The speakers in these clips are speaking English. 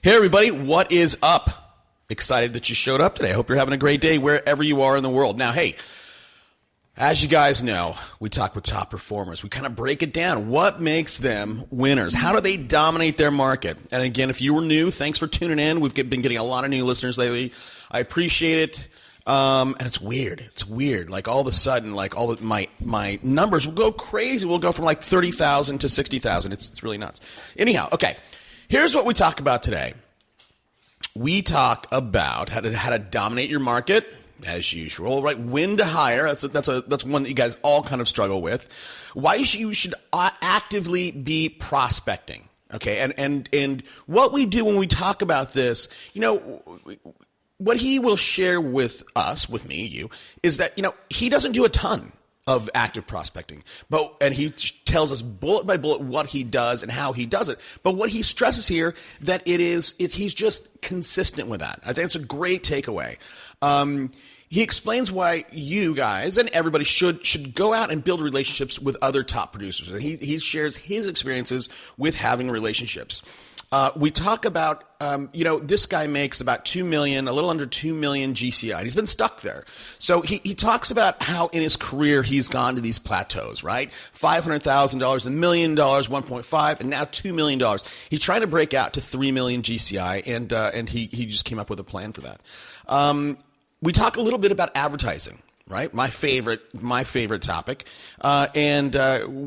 Hey everybody, what is up? Excited that you showed up today. I hope you're having a great day wherever you are in the world. Now, hey, as you guys know, we talk with top performers. We kind of break it down. What makes them winners? How do they dominate their market? And again, if you were new, thanks for tuning in. We've been getting a lot of new listeners lately. I appreciate it. And it's weird. It's weird. Like all of a sudden, like my numbers will go crazy. We'll go from like 30,000 to 60,000. It's really nuts. Anyhow, okay. Here's what we talk about today. We talk about how to dominate your market, as usual, right? When to hire. That's one that you guys all kind of struggle with. Why you should actively be prospecting. Okay, and what we do when we talk about this, what he will share with us, with me, you, is that he doesn't do a ton of active prospecting, and he tells us bullet by bullet what he does and how he does it. But what he stresses here that he's just consistent with that. I think it's a great takeaway. He explains why you guys and everybody should go out and build relationships with other top producers. And he shares his experiences with having relationships. We talk about, this guy makes about $2 million, a little under $2 million GCI. He's been stuck there. So he talks about how in his career he's gone to these plateaus, right? $500,000, $1 million, 1.5, and now $2 million. He's trying to break out to 3 million GCI, and he just came up with a plan for that. We talk a little bit about advertising. Right, my favorite topic, and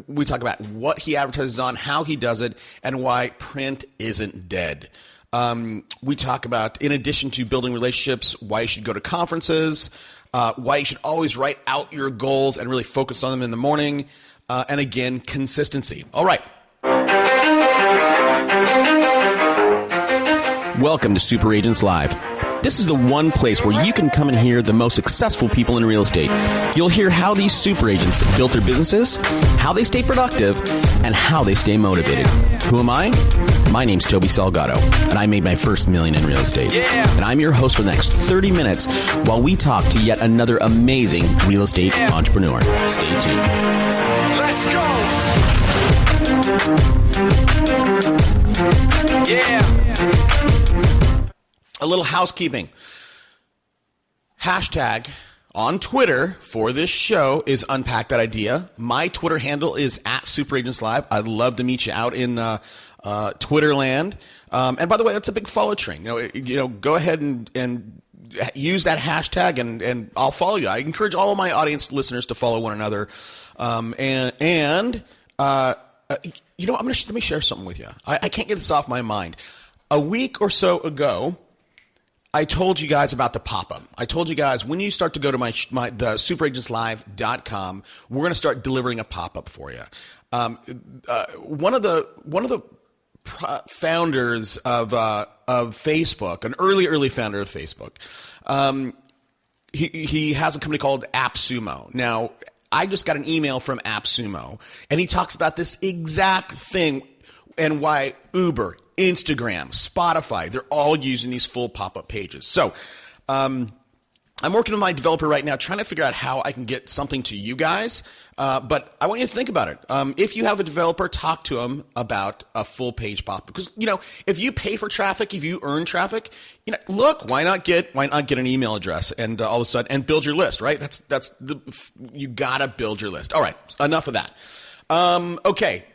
we talk about what he advertises on, how he does it, and why print isn't dead. We talk about, in addition to building relationships, why you should go to conferences, why you should always write out your goals and really focus on them in the morning, and again, consistency. All right. Welcome to Super Agents Live. This is the one place where you can come and hear the most successful people in real estate. You'll hear how these super agents built their businesses, how they stay productive, and how they stay motivated. Who am I? My name's Toby Salgado, and I made my first million in real estate. Yeah. And I'm your host for the next 30 minutes while we talk to yet another amazing real estate entrepreneur. Stay tuned. Let's go! Yeah! A little housekeeping. Hashtag on Twitter for this show is Unpack That Idea. My Twitter handle is @SuperAgentsLive. I'd love to meet you out in Twitter land. And by the way, that's a big follow train. Go ahead and use that hashtag, and I'll follow you. I encourage all of my audience listeners to follow one another. Let me share something with you. I can't get this off my mind. A week or so ago, I told you guys about the pop-up. I told you guys when you start to go to the superagentslive.com, we're going to start delivering a pop-up for you. One of the founders of Facebook, an early founder of Facebook, he has a company called AppSumo. Now, I just got an email from AppSumo, and he talks about this exact thing and why Uber, Instagram, Spotify, they're all using these full pop-up pages. So I'm working with my developer right now trying to figure out how I can get something to you guys, but I want you to think about it. If you have a developer, talk to them about a full page pop-up. Because, if you pay for traffic, if you earn traffic, look, why not get an email address and all of a sudden, and build your list, right? You gotta build your list. All right, enough of that. Okay.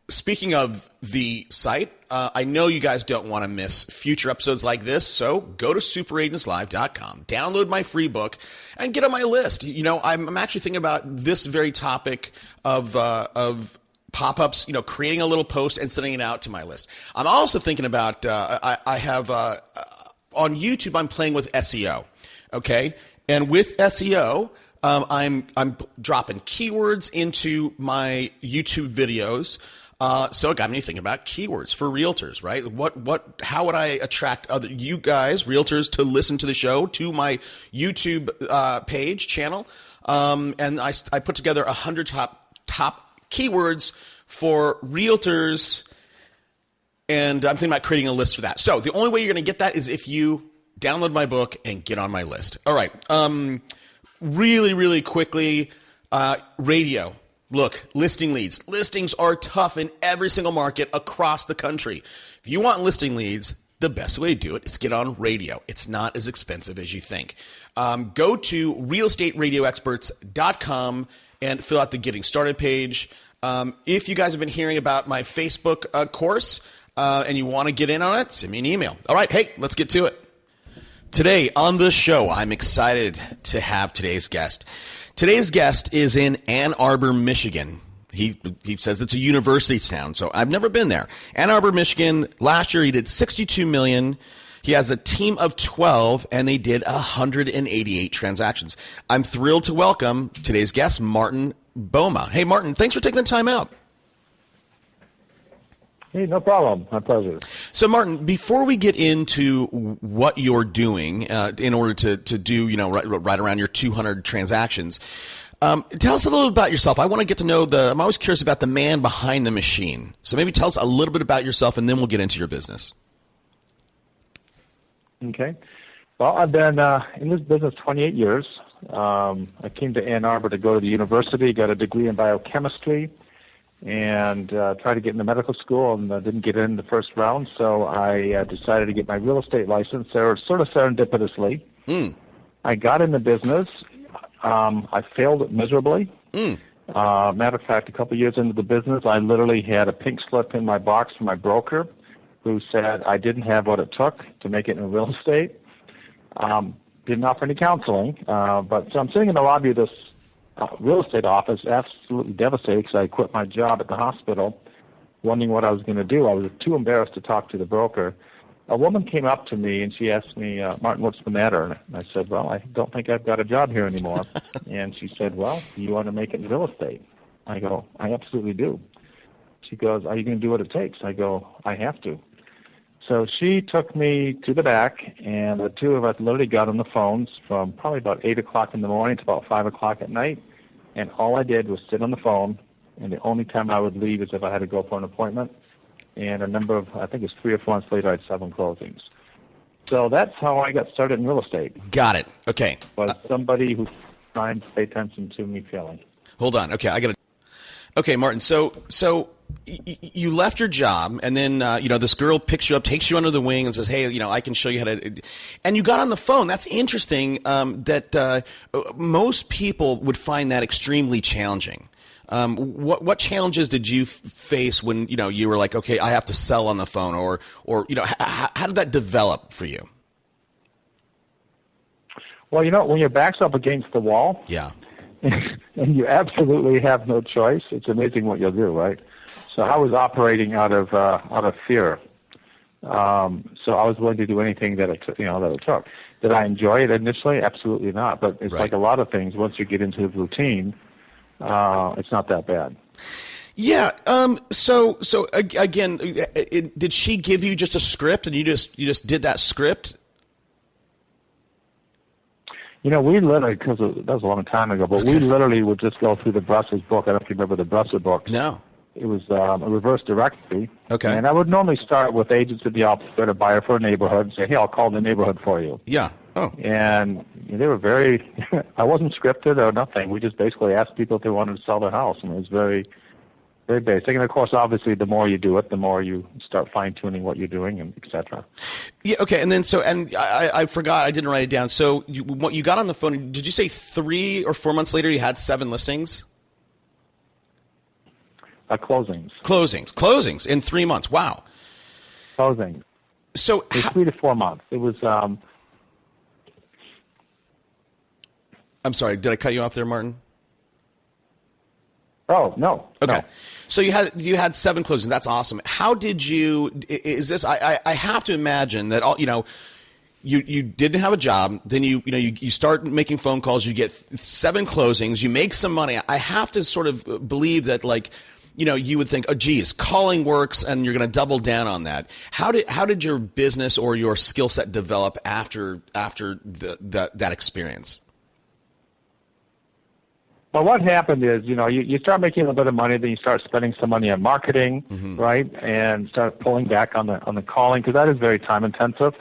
Speaking of the site, I know you guys don't want to miss future episodes like this, so go to superagentslive.com, download my free book, and get on my list. I'm actually thinking about this very topic of pop-ups, creating a little post and sending it out to my list. I'm also thinking about, I have, on YouTube, I'm playing with SEO, okay? And with SEO, I'm dropping keywords into my YouTube videos. So it got me thinking about keywords for realtors, right? How would I attract you guys, realtors, to listen to the show, to my YouTube channel? And I put together 100 top keywords for realtors, and I'm thinking about creating a list for that. So the only way you're going to get that is if you download my book and get on my list. All right. Really, really quickly, radio. Look, listing leads. Listings are tough in every single market across the country. If you want listing leads, The best way to do it is get on radio. It's not as expensive as you think. Go to realestateradioexperts.com and fill out the Getting Started page. If you guys have been hearing about my Facebook course and you want to get in on it, send me an email. All right, hey, let's get to it. Today on the show, I'm excited to have today's guest. Today's guest is in Ann Arbor, Michigan. He says it's a university town, so I've never been there. Ann Arbor, Michigan, last year he did $62 million. He has a team of 12, and they did 188 transactions. I'm thrilled to welcome today's guest, Martin Bouma. Hey, Martin, thanks for taking the time out. Hey, no problem. My pleasure. So, Martin, before we get into what you're doing in order to do, right around your 200 transactions, tell us a little about yourself. I want to get to know I'm always curious about the man behind the machine. So maybe tell us a little bit about yourself, and then we'll get into your business. Okay. Well, I've been in this business 28 years. I came to Ann Arbor to go to the university, got a degree in biochemistry, and tried to get into medical school and didn't get in the first round. So I decided to get my real estate license there sort of serendipitously. I got in the business. I failed it miserably. Matter of fact, a couple of years into the business, I literally had a pink slip in my box from my broker who said I didn't have what it took to make it in real estate. Didn't offer any counseling. So I'm sitting in the lobby of this real estate office, absolutely devastated because I quit my job at the hospital, wondering what I was going to do. I was too embarrassed to talk to the broker. A woman came up to me and she asked me, Martin, what's the matter? And I said, well, I don't think I've got a job here anymore. And she said, well, do you want to make it in real estate? I go, I absolutely do. She goes, are you going to do what it takes? I go, I have to. So she took me to the back, and the two of us literally got on the phones from probably about 8 o'clock in the morning to about 5 o'clock at night. And all I did was sit on the phone, and the only time I would leave is if I had to go for an appointment. And I think it was 3 or 4 months later, I had 7 closings. So that's how I got started in real estate. Got it. Okay. Was somebody who's trying to pay attention to me failing. Hold on. Okay, Okay, Martin. So you left your job, and then this girl picks you up, takes you under the wing, and says, "Hey, I can show you how to." And you got on the phone. That's interesting. That most people would find that extremely challenging. What challenges did you face when you were like, okay, I have to sell on the phone, or how did that develop for you? Well, when your back's up against the wall, yeah, and you absolutely have no choice, it's amazing what you'll do, right? So I was operating out of fear. So I was willing to do anything that it took. Did I enjoy it initially? Absolutely not. But it's like a lot of things. Once you get into the routine, it's not that bad. Yeah. So again, did she give you just a script, and you just did that script? We literally, because that was a long time ago, but we literally would just go through the Brussels book. I don't know if you remember the Brussels book. No. It was a reverse directory. Okay. And I would normally start with agents at the office, go to buyer for a neighborhood, and say, hey, I'll call the neighborhood for you. Yeah. Oh. And they were very, I wasn't scripted or nothing. We just basically asked people if they wanted to sell their house, and it was very, very basic. And, of course, obviously, the more you do it, the more you start fine-tuning what you're doing, and et cetera. Yeah, okay, and then I forgot, I didn't write it down. So you got on the phone, did you say 3 or 4 months later you had 7 listings? Closings in 3 months. Wow. Closings. So it was 3 to 4 months. It was. I'm sorry. Did I cut you off there, Martin? Oh no. Okay. No. So you had 7 closings. That's awesome. How did you? Is this? I have to imagine that all You didn't have a job, then you start making phone calls, you get 7 closings, you make some money. I have to sort of believe that you would think, oh geez, calling works and you're going to double down on that. How did your business or your skill set develop after that experience? Well, what happened is, you start making a little bit of money, then you start spending some money on marketing, right? And start pulling back on the calling, because that is very time intensive.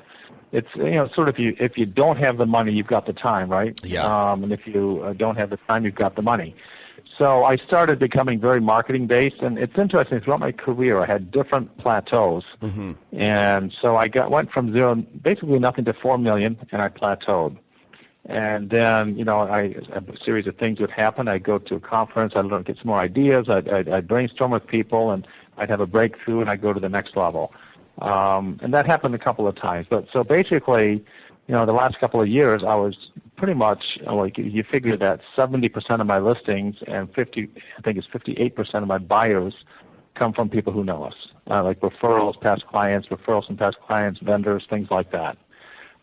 It's, sort of if you don't have the money, you've got the time, right? Yeah. And if you don't have the time, you've got the money. So I started becoming very marketing based, and it's interesting. Throughout my career, I had different plateaus, and so went from zero, basically nothing, to 4 million, and I plateaued. And then, a series of things would happen. I'd go to a conference, I'd get some more ideas, I'd brainstorm with people, and I'd have a breakthrough, and I'd go to the next level. And that happened a couple of times. But so basically, the last couple of years, I was pretty much, you figure that 70% of my listings and 58% of my buyers come from people who know us, like referrals, past clients, vendors, things like that.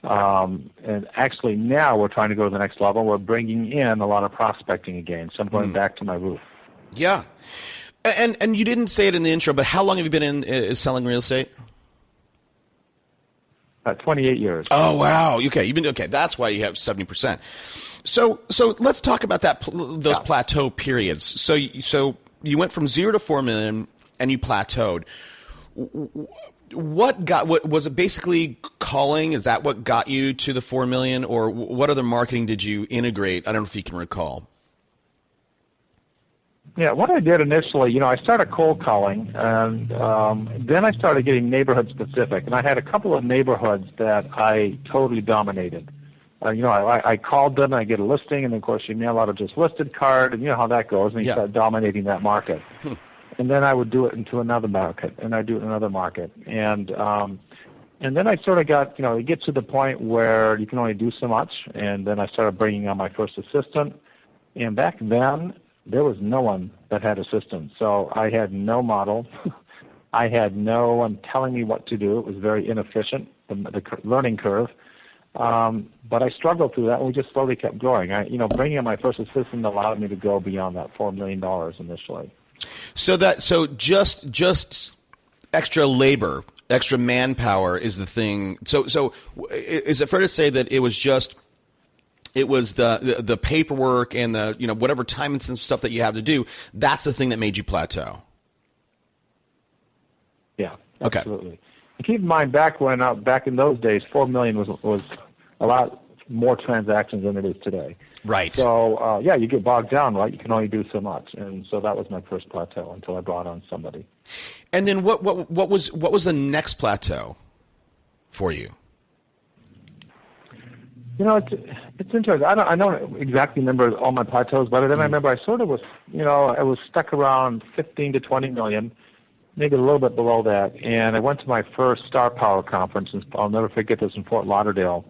And actually now we're trying to go to the next level. We're bringing in a lot of prospecting again. So I'm going back to my roots. Yeah. And you didn't say it in the intro, but how long have you been in selling real estate? 28 years. Oh, wow. Okay. That's why you have 70%. So let's talk about those plateau periods. So you went from 0 to 4 million and you plateaued. What was it, basically calling? Is that what got you to the 4 million, or what other marketing did you integrate? I don't know if you can recall. Yeah, what I did initially, I started cold calling, and then I started getting neighborhood specific, and I had a couple of neighborhoods that I totally dominated. I called them, and I get a listing, and of course you mail out a just listed card, and you know how that goes, and you start dominating that market. And then I would do it into another market, and I'd do it in another market, and then I sort of got, it gets to the point where you can only do so much, and then I started bringing on my first assistant, and back then there was no one that had assistants. So I had no model. I had no one telling me what to do. It was very inefficient, the learning curve. But I struggled through that, and we just slowly kept growing. Bringing in my first assistant allowed me to go beyond that $4 million initially. So just extra labor, extra manpower is the thing. So is it fair to say that it was the paperwork and the whatever time and stuff that you have to do, that's the thing that made you plateau? Yeah, okay. Absolutely. And keep in mind, back in those days, 4 million was a lot more transactions than it is today. Right. So you get bogged down, right? You can only do so much, and so that was my first plateau until I brought on somebody. And then what was the next plateau for you? It's interesting. I don't exactly remember all my plateaus, but then I remember I sort of was, I was stuck around 15 to 20 million, maybe a little bit below that. And I went to my first Star Power conference, and I'll never forget this, in Fort Lauderdale.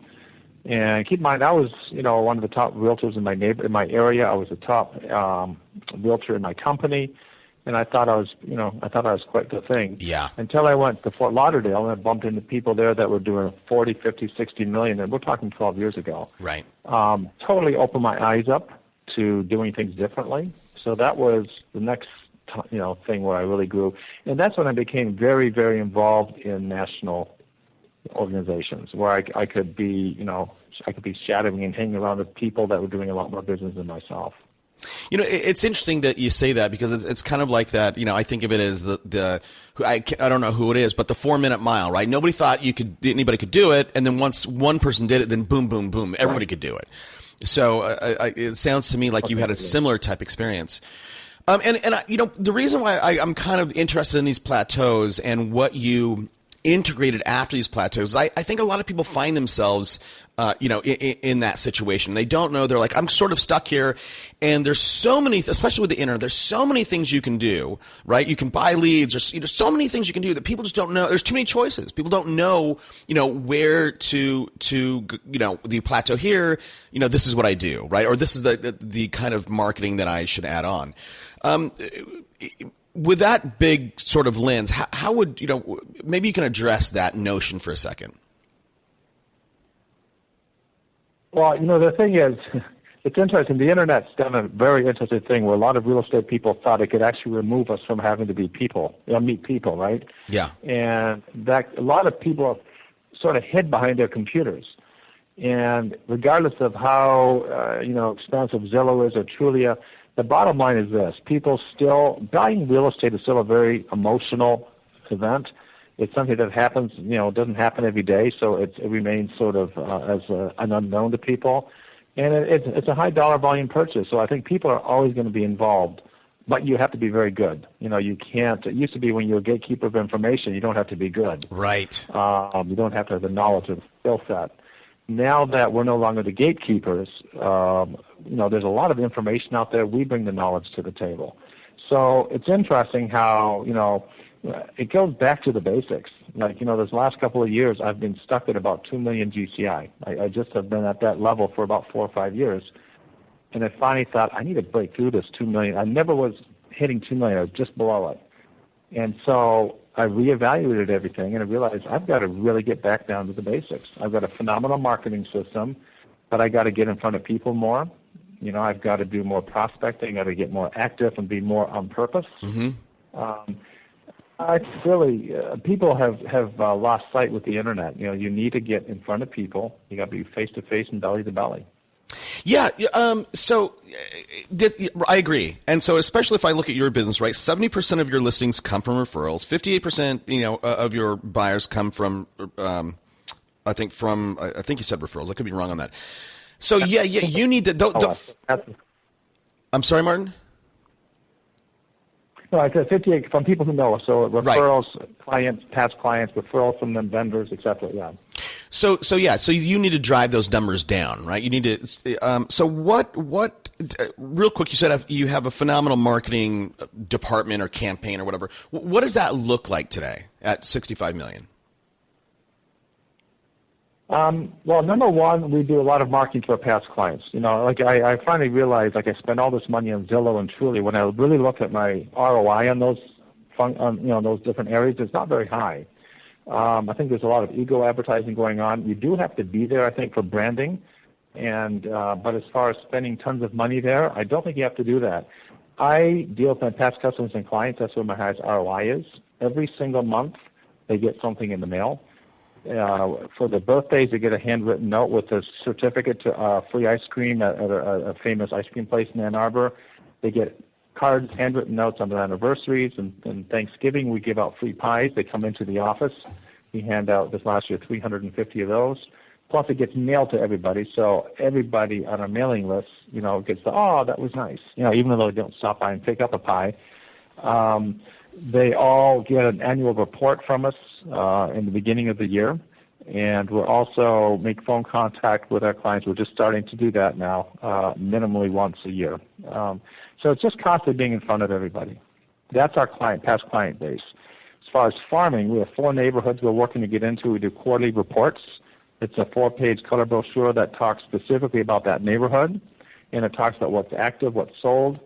And keep in mind, I was, one of the top realtors in my area. I was the top realtor in my company. And I thought I was quite the thing. Yeah. Until I went to Fort Lauderdale and I bumped into people there that were doing 40, 50, 60 million, and we're talking 12 years ago. Right. Totally opened my eyes up to doing things differently. So that was the next, thing where I really grew. And that's when I became very, very involved in national organizations where I could be, I could be shadowing and hanging around with people that were doing a lot more business than myself. It's interesting that you say that, because it's kind of like that. I think of it as I don't know who it is, but the 4 minute mile, right? Nobody thought anybody could do it, and then once one person did it, then boom, boom, boom, everybody could do it. So it sounds to me like you had a similar type experience. The reason why I'm kind of interested in these plateaus and what you integrated after these plateaus, I think a lot of people find themselves, in that situation. They don't know. They're like, I'm sort of stuck here. And there's so many, especially with the internet, there's so many things you can do, right? You can buy leads. There's so many things you can do that people just don't know. There's too many choices. People don't know, where to the plateau here, this is what I do, right? Or this is the kind of marketing that I should add on. With that big sort of lens, how would, maybe you can address that notion for a second. Well, the thing is, it's interesting. The Internet's done a very interesting thing where a lot of real estate people thought it could actually remove us from having to be people, meet people, right? Yeah. And that a lot of people are sort of hid behind their computers. And regardless of how, expensive Zillow is or Trulia, the bottom line is this: buying real estate is still a very emotional event. It's something that happens, it doesn't happen every day, so it remains sort of as an unknown to people. And it's a high dollar volume purchase, so I think people are always going to be involved, but you have to be very good. You can't. It used to be when you're a gatekeeper of information, you don't have to be good. Right. You don't have to have the knowledge or the skill set. Now that we're no longer the gatekeepers, there's a lot of information out there. We bring the knowledge to the table. So it's interesting how, it goes back to the basics. Like, this last couple of years, I've been stuck at about 2 million GCI. I just have been at that level for about 4 or 5 years. And I finally thought, I need to break through this 2 million. I never was hitting 2 million. I was just below it. And so I reevaluated everything, and I realized I've got to really get back down to the basics. I've got a phenomenal marketing system, but I got to get in front of people more. I've got to do more prospecting. I've got to get more active and be more on purpose. Mm-hmm. I really, people have lost sight with the internet. You need to get in front of people. You got to be face to face and belly to belly. Yeah. I agree. And so, especially if I look at your business, right, 70% of your listings come from referrals. 58%, of your buyers come from, I think you said referrals. I could be wrong on that. So yeah, you need to. I'm sorry, Martin. No, I said 58 from people who know us. So referrals, right. Clients, past clients, referrals from them, vendors, etc. Yeah. So you need to drive those numbers down, right? You need to. So what? Real quick, you said you have a phenomenal marketing department or campaign or whatever. What does that look like today at 65 million? Well, number one, we do a lot of marketing to our past clients. I finally realized, I spend all this money on Zillow and Truly. When I really look at my ROI on those, those different areas, it's not very high. I think there's a lot of ego advertising going on. You do have to be there, I think, for branding. But as far as spending tons of money there, I don't think you have to do that. I deal with my past customers and clients. That's where my highest ROI is. Every single month, they get something in the mail. For their birthdays, they get a handwritten note with a certificate to free ice cream at a famous ice cream place in Ann Arbor. They get cards, handwritten notes on their anniversaries, and Thanksgiving we give out free pies. They come into the office. We hand out this last year 350 of those. Plus, it gets mailed to everybody, so everybody on our mailing list, gets that was nice. Even though they don't stop by and pick up a pie. They all get an annual report from us in the beginning of the year, and we'll also make phone contact with our clients. We're just starting to do that now, minimally once a year. So it's just constantly being in front of everybody. That's our past client base. As far as farming, we have 4 neighborhoods we're working to get into. We do quarterly reports. It's a 4-page color brochure that talks specifically about that neighborhood, and it talks about what's active, what's sold,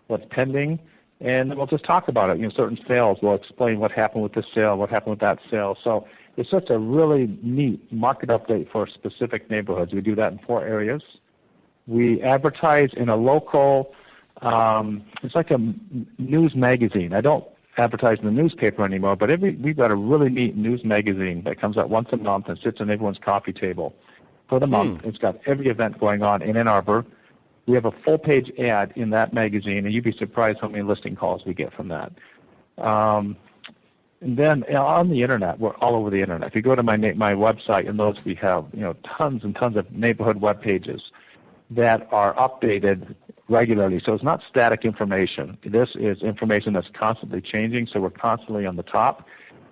what's pending, and then we'll just talk about it. Certain sales, we'll explain what happened with this sale, what happened with that sale. So it's just a really neat market update for specific neighborhoods. We do that in 4 areas. We advertise in a local, it's like a news magazine. I don't advertise in the newspaper anymore, but we've got a really neat news magazine that comes out once a month and sits on everyone's coffee table for the month. It's got every event going on in Ann Arbor. We have a full-page ad in that magazine, and you'd be surprised how many listing calls we get from that. And then on the internet, we're all over the internet. If you go to my website, and those we have tons and tons of neighborhood web pages that are updated regularly. So it's not static information. This is information that's constantly changing, so we're constantly on the top.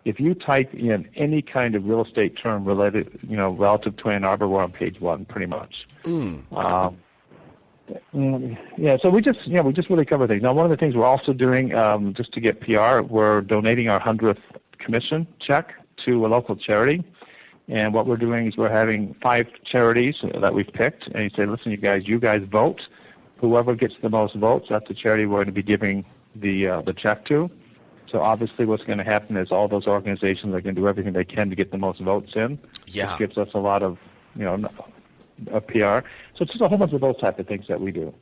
If you type in any kind of real estate term related, relative to Ann Arbor, we're on page 1 pretty much. So we just really cover things. Now, one of the things we're also doing, just to get PR, we're donating our 100th commission check to a local charity. And what we're doing is we're having 5 charities that we've picked, and you say, listen, you guys vote. Whoever gets the most votes, that's the charity we're going to be giving the check to. So obviously what's going to happen is all those organizations are going to do everything they can to get the most votes in. Yeah. Which gives us a lot of, a PR. So it's just a whole bunch of those type of things that we do.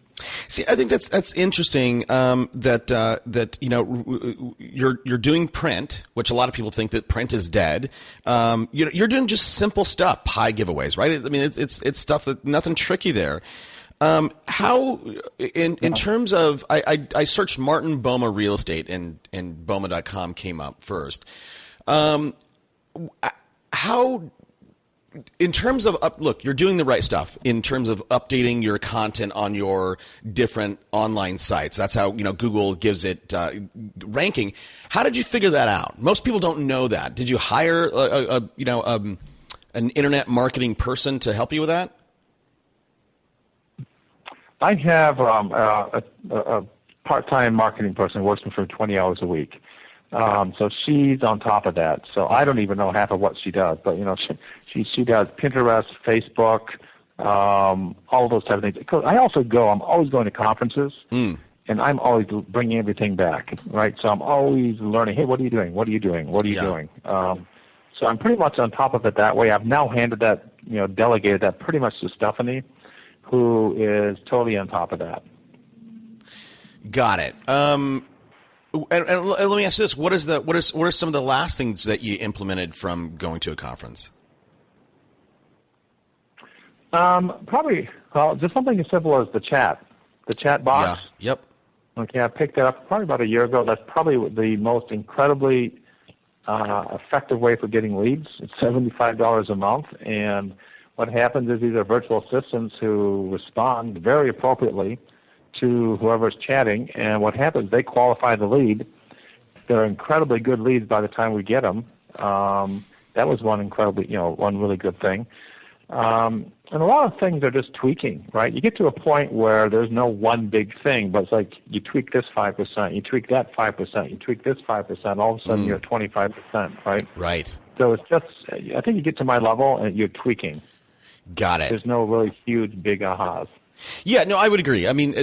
See, I think that's interesting. That you're doing print, which a lot of people think that print is dead. You're doing just simple stuff, pie giveaways, right? I mean, it's stuff that nothing tricky there. How in terms of I searched Martin Bouma real estate and Bouma.com came up first. How in terms of look, you're doing the right stuff in terms of updating your content on your different online sites. That's how Google gives it ranking. How did you figure that out? Most people don't know that. Did you hire an internet marketing person to help you with that? I have a part-time marketing person who works for 20 hours a week. So she's on top of that. So I don't even know half of what she does, but she does Pinterest, Facebook, all those type of things. 'Cause I also I'm always going to conferences, and I'm always bringing everything back, right? So I'm always learning. Hey, what are you doing? What are you doing? What are you doing? So I'm pretty much on top of it that way. I've now handed that, delegated that pretty much to Stephanie, who is totally on top of that. Got it. And let me ask you this: what are some of the last things that you implemented from going to a conference? Probably just something as simple as the chat box. Yeah. Yep. Okay, I picked that up probably about a year ago. That's probably the most incredibly effective way for getting leads. It's $75 a month, and what happens is these are virtual assistants who respond very appropriately to whoever's chatting, and what happens, they qualify the lead. They're incredibly good leads by the time we get them. That was one really good thing. And a lot of things are just tweaking, right? You get to a point where there's no one big thing, but it's like you tweak this 5%, you tweak that 5%, you tweak this 5%, all of a sudden you're 25%, right? Right. So it's just, I think you get to my level and you're tweaking. Got it. There's no really huge, big ahas. Yeah, no, I would agree. I mean,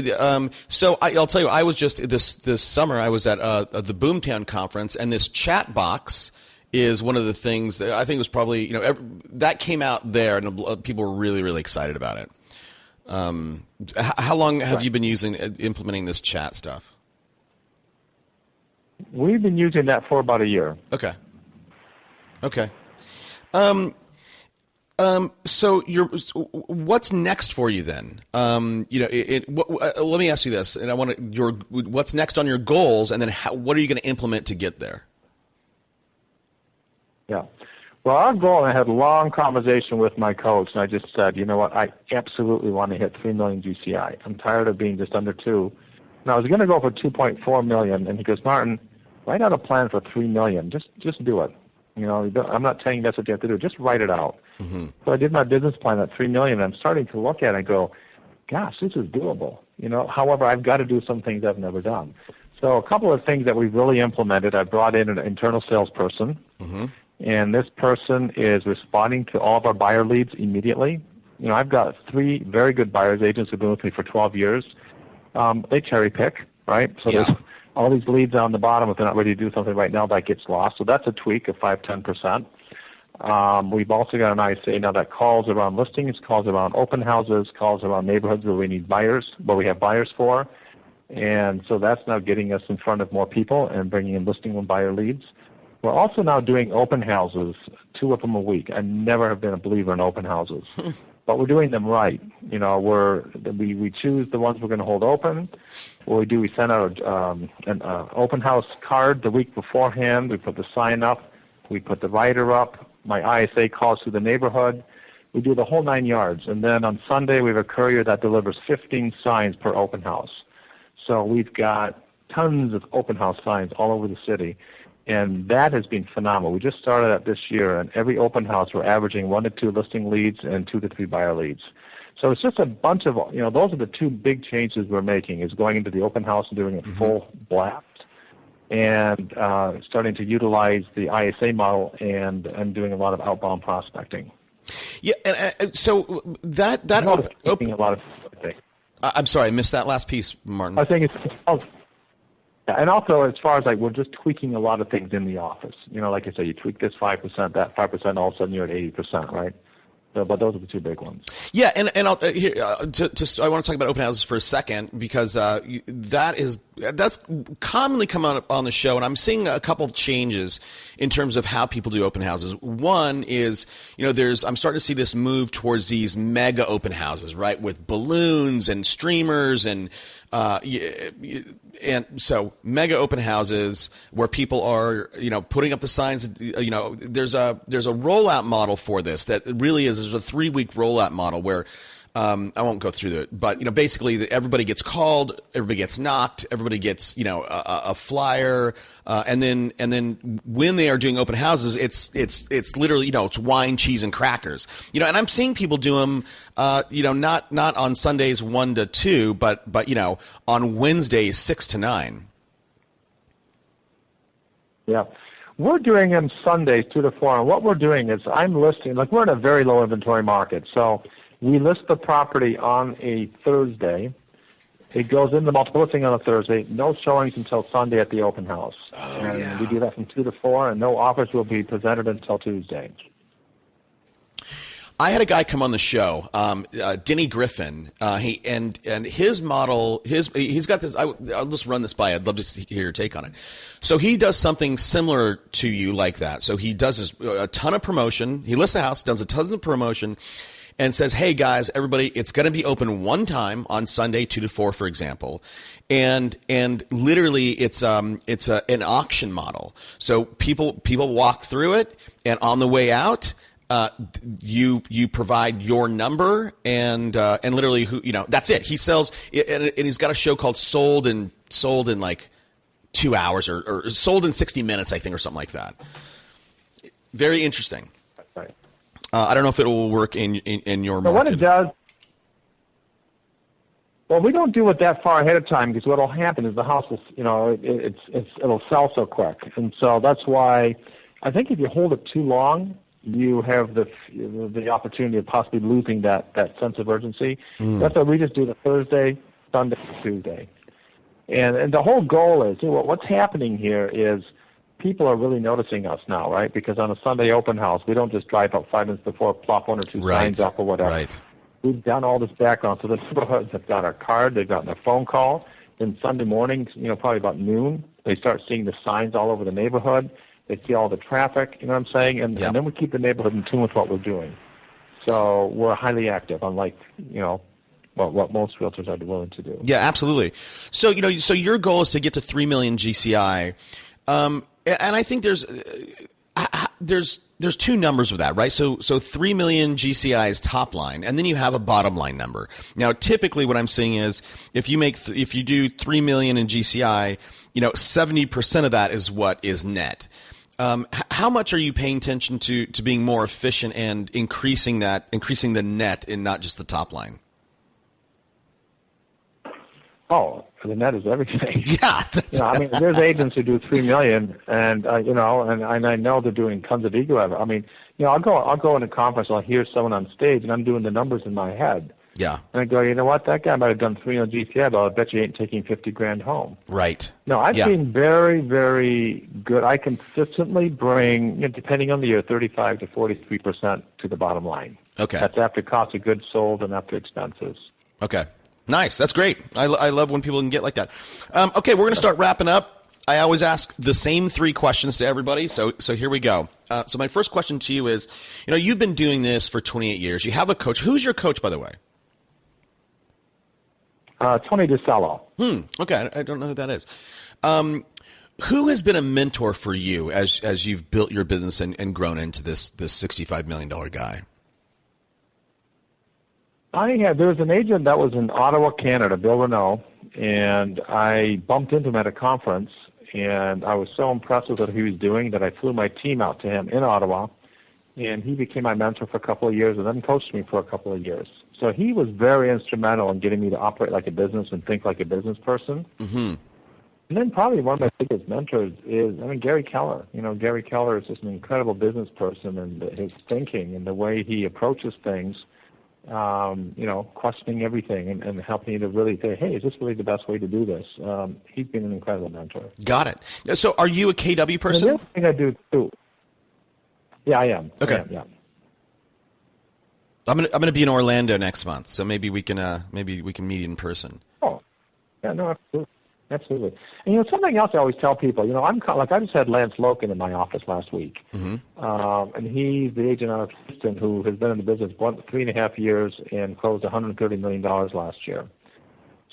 so I'll tell you, I was just this summer. I was at the Boomtown conference, and this chat box is one of the things that I think was probably that came out there, and people were really, really excited about it. How long have you been implementing this chat stuff? We've been using that for about a year. Okay. So what's next for you then? Let me ask you this, and what's next on your goals, and then what are you going to implement to get there? Yeah. Well, our goal, and I had a long conversation with my coach, and I just said, you know what, I absolutely want to hit 3 million GCI. I'm tired of being just under 2. And I was going to go for 2.4 million, and he goes, Martin, write out a plan for 3 million. Just do it. I'm not telling you that's what you have to do. Just write it out. Mm-hmm. So I did my business plan at 3 million, and I'm starting to look at it and go, gosh, this is doable. However, I've got to do some things I've never done. So a couple of things that we've really implemented, I brought in an internal salesperson, mm-hmm. and this person is responding to all of our buyer leads immediately. I've got 3 very good buyers agents who've been with me for 12 years. They cherry pick, right? So there's all these leads on the bottom. If they're not ready to do something right now, that gets lost. So that's a tweak of 5-10%. We've also got an ISA now that calls around listings, calls around open houses, calls around neighborhoods where we need buyers, where we have buyers for. And so that's now getting us in front of more people and bringing in listing and buyer leads. We're also now doing open houses, 2 of them a week. I never have been a believer in open houses, but we're doing them right. We choose the ones we're going to hold open. What we do, we send out an open house card the week beforehand. We put the sign up. We put the rider up. My ISA calls through the neighborhood. We do the whole 9 yards. And then on Sunday, we have a courier that delivers 15 signs per open house. So we've got tons of open house signs all over the city. And that has been phenomenal. We just started that this year, and every open house we're averaging 1 to 2 listing leads and 2 to 3 buyer leads. So it's just a bunch of, those are the 2 big changes we're making, is going into the open house and doing a full blast, and starting to utilize the ISA model and doing a lot of outbound prospecting. Yeah, and so that open a lot of things. I'm sorry, I missed that last piece, Martin. I think and also, as far as we're just tweaking a lot of things in the office. Like I said, you tweak this 5%, that 5%, all of a sudden you're at 80%, right? So, but those are the 2 big ones. Yeah, and I'll, I want to talk about open houses for a second, because that is that's commonly come up on the show, and I'm seeing a couple of changes in terms of how people do open houses. One is, I'm starting to see this move towards these mega open houses, right, with balloons and streamers and so mega open houses where people are, putting up the signs. There's a rollout model for this that really is. There's a 3-week rollout model where. I won't go through it, but basically everybody gets called, everybody gets knocked, everybody gets a flyer, and then when they are doing open houses, it's literally it's wine, cheese, and crackers, and I'm seeing people do them, not on Sundays 1 to 2, but on Wednesdays 6 to 9. Yeah. We're doing them Sundays 2 to 4, and what we're doing is I'm listing, we're in a very low inventory market, so we list the property on a Thursday. It goes into multiple listing on a Thursday. No showings until Sunday at the open house. We do that from 2 to 4, and no offers will be presented until Tuesday. I had a guy come on the show, Denny Griffin. His model, he's got this. I'll just run this by. I'd love to hear your take on it. So he does something similar to you like that. So he does a ton of promotion. He lists the house, does a ton of promotion, and says, hey, guys, everybody, it's going to be open one time on Sunday, 2 to 4, for example. And literally it's an auction model. So people walk through it, and on the way out, you provide your number and literally that's it. He sells, and he's got a show called Sold in like 2 hours or Sold in 60 minutes, I think, or something like that. Very interesting. Right. I don't know if it will work in your market. What it does, well, we don't do it that far ahead of time because what will happen is the house will, it'll sell so quick, and so that's why I think if you hold it too long, you have the opportunity of possibly losing that sense of urgency. That's why we just do the Thursday, Sunday, Tuesday, and the whole goal is what's happening here is. People are really noticing us now, right? Because on a Sunday open house, we don't just drive up 5 minutes before, plop 1 or 2 signs up or whatever. Right. We've done all this background. So the neighborhoods have got our card, they've gotten a phone call. Then Sunday mornings, probably about noon, they start seeing the signs all over the neighborhood. They see all the traffic, you know what I'm saying? And then we keep the neighborhood in tune with what we're doing. So we're highly active, unlike, what most realtors are willing to do. Yeah, absolutely. So, so your goal is to get to 3 million GCI. And I think there's 2 numbers with that, right? So 3 million GCI is top line, and then you have a bottom line number. Now, typically, what I'm seeing is if you do 3 million in GCI, 70% of that is what is net. How much are you paying attention to being more efficient and increasing the net and not just the top line? Oh, the net is everything. Yeah. There's agents who do 3 million, and and I know they're doing tons of ego. I'll go in a conference, I'll hear someone on stage, and I'm doing the numbers in my head. Yeah. And I go, you know what? That guy might have done 3 on GCI, but I bet you ain't taking $50,000 home. Right. No, I've been very, very good. I consistently bring, depending on the year, 35 to 43% to the bottom line. Okay. That's after cost of goods sold and after expenses. Okay. Nice. That's great. I love when people can get like that. Okay, we're going to start wrapping up. I always ask the same 3 questions to everybody, so here we go. So my first question to you is, you've been doing this for 28 years. You have a coach. Who's your coach, by the way? Tony DeSello. Okay, I don't know who that is. Who has been a mentor for you as you've built your business and grown into this $65 million guy? There was an agent that was in Ottawa, Canada, Bill Renault, and I bumped into him at a conference, and I was so impressed with what he was doing that I flew my team out to him in Ottawa, and he became my mentor for a couple of years and then coached me for a couple of years. So he was very instrumental in getting me to operate like a business and think like a business person. Mm-hmm. And then probably one of my biggest mentors is, Gary Keller. Gary Keller is just an incredible business person, and his thinking and the way he approaches things, questioning everything and helping you to really say, hey, is this really the best way to do this? He's been an incredible mentor. Got it. So are you a KW person? And the other thing I do, too. Yeah, I am. Okay. I am, yeah. I'm gonna be in Orlando next month, so maybe we can meet in person. Oh, yeah, no, absolutely. Absolutely. And, something else I always tell people, I just had Lance Loken in my office last week. And he's the agent out of Houston who has been in the business 3.5 years and closed $130 million last year.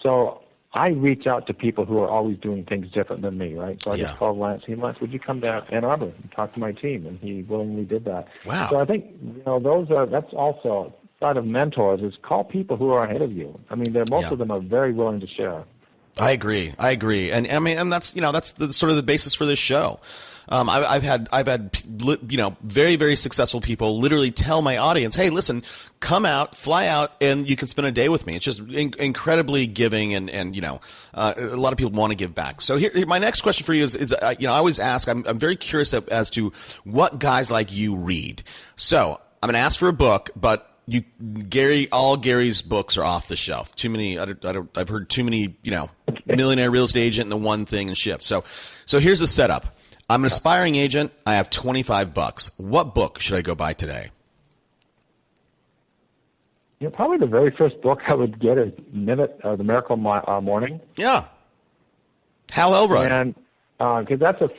So I reach out to people who are always doing things different than me, right? So I just called Lance. Lance, would you come down to Ann Arbor and talk to my team? And he willingly did that. Wow. So I think, that's also side of mentors is call people who are ahead of you. I mean, most of them are very willing to share. I agree. And I mean, and that's the sort of the basis for this show. I've had very, very successful people literally tell my audience, hey, listen, come out, fly out, and you can spend a day with me. It's just incredibly giving, and a lot of people want to give back. So here, my next question for you is I always ask, I'm very curious as to what guys like you read. So I'm going to ask for a book, but all Gary's books are off the shelf. Too many. I've heard too many. Millionaire Real Estate Agent and the One Thing and Shift. So here's the setup. I'm an aspiring agent. I have $25. What book should I go buy today? Probably the very first book I would get is The Miracle Morning. Yeah. Hal Elrod. And because that's a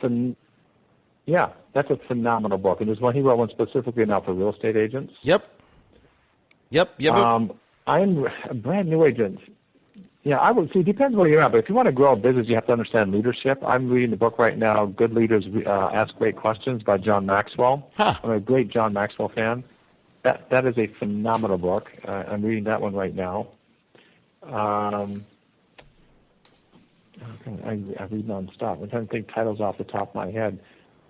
phenomenal book. And there's one he wrote one specifically now for real estate agents. Yep. I'm a brand new agent. Yeah, I would see. It depends where you're at, but if you want to grow a business, you have to understand leadership. I'm reading the book right now, "Good Leaders Ask Great Questions" by John Maxwell. I'm a great John Maxwell fan. That is a phenomenal book. I'm reading that one right now. I read nonstop. I'm trying to think titles off the top of my head.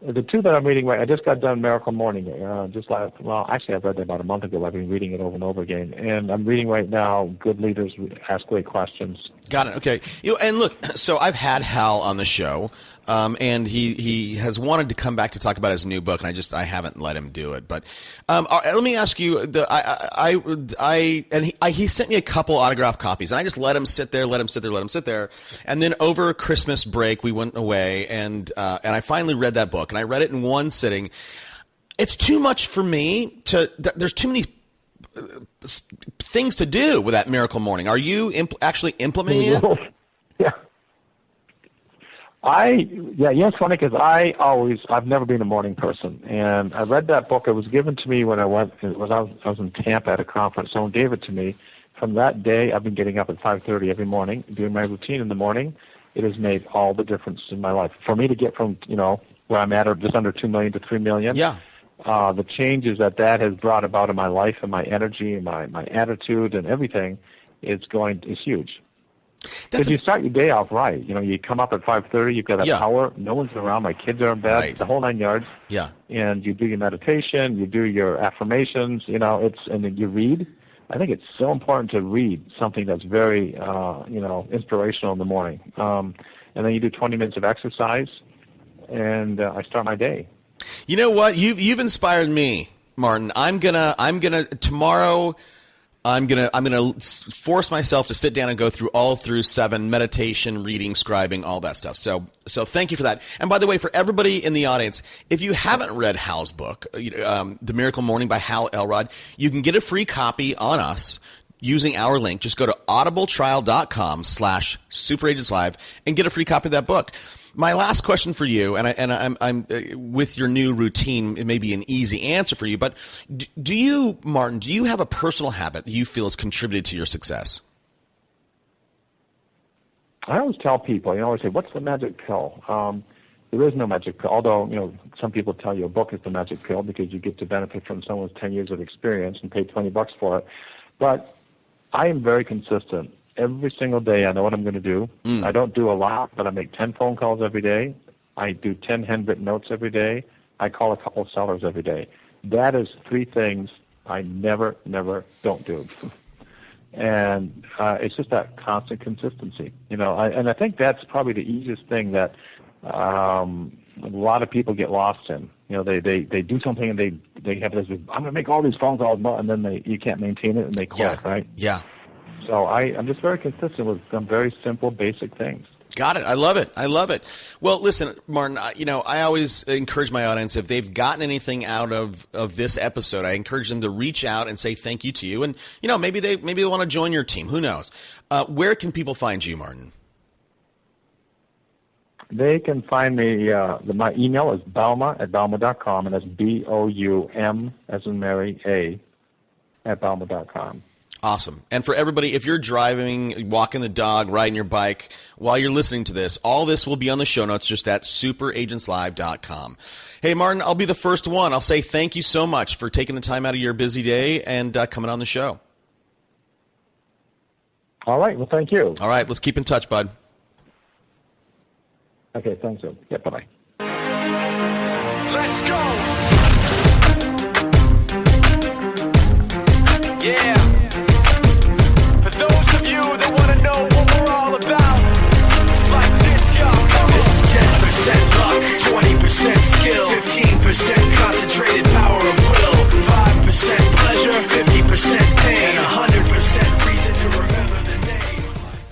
The two that I'm reading I just got done Miracle Morning. Actually, I've read that about a month ago. I've been reading it over and over again. And I'm reading right now, Good Leaders Ask Great Questions. Got it. Okay. And look, so I've had Hal on the show, and he has wanted to come back to talk about his new book, and I haven't let him do it. But let me ask you, he sent me a couple autographed copies, and I just let him sit there. And then over Christmas break, we went away, and I finally read that book, and I read it in one sitting. It's too much for me there's too many things to do with that Miracle Morning. Are you actually implementing it? Yeah. It's funny because I've never been a morning person, and I read that book. It was given to me when I was in Tampa at a conference. Someone gave it to me. From that day, I've been getting up at 5:30 every morning, doing my routine in the morning. It has made all the difference in my life. For me to get from where I'm at, or just under 2 million to 3 million. Yeah. The changes that has brought about in my life and my energy and my attitude and everything is huge. Because you start your day off right. You come up at 5:30, you've got a power, no one's around, my kids are in bed, the whole 9 yards. Yeah. And you do your meditation, you do your affirmations, and then you read. I think it's so important to read something that's very, inspirational in the morning. And then you do 20 minutes of exercise, and I start my day. You know what? You've inspired me, Martin. I'm gonna tomorrow. I'm gonna force myself to sit down and go through 7 meditation, reading, scribing, all that stuff. So thank you for that. And by the way, for everybody in the audience, if you haven't read Hal's book, The Miracle Morning by Hal Elrod, you can get a free copy on us using our link. Just go to audibletrial.com/superagentslive and get a free copy of that book. My last question for you, and I'm with your new routine, it may be an easy answer for you, but do you, Martin, have a personal habit that you feel has contributed to your success? I always tell people, I always say, what's the magic pill? There is no magic pill, although, some people tell you a book is the magic pill because you get to benefit from someone's 10 years of experience and pay $20 for it. But I am very consistent. Every single day I know what I'm going to do. I don't do a lot, but I make 10 phone calls every day. I do 10 handwritten notes every day. I call a couple of sellers every day. That is 3 things I never don't do. And it's just that constant consistency. And I think that's probably the easiest thing that a lot of people get lost in. They do something and they have this, I'm going to make all these phone calls, and then you can't maintain it and they quit, right? Yeah. So I'm just very consistent with some very simple, basic things. Got it. I love it. Well, listen, Martin, I always encourage my audience, if they've gotten anything out of this episode, I encourage them to reach out and say thank you to you. And, maybe they want to join your team. Who knows? Where can people find you, Martin? They can find me. My email is Bouma@Bouma.com, and that's BOUM as in Mary @Bouma.com. Awesome. And for everybody, if you're driving, walking the dog, riding your bike, while you're listening to this, all this will be on the show notes just at superagentslive.com. Hey, Martin, I'll be the first one. I'll say thank you so much for taking the time out of your busy day and coming on the show. All right. Well, thank you. All right. Let's keep in touch, bud. Okay. Thanks. Yeah. Bye-bye. Let's go. Yeah. For those of you that want to know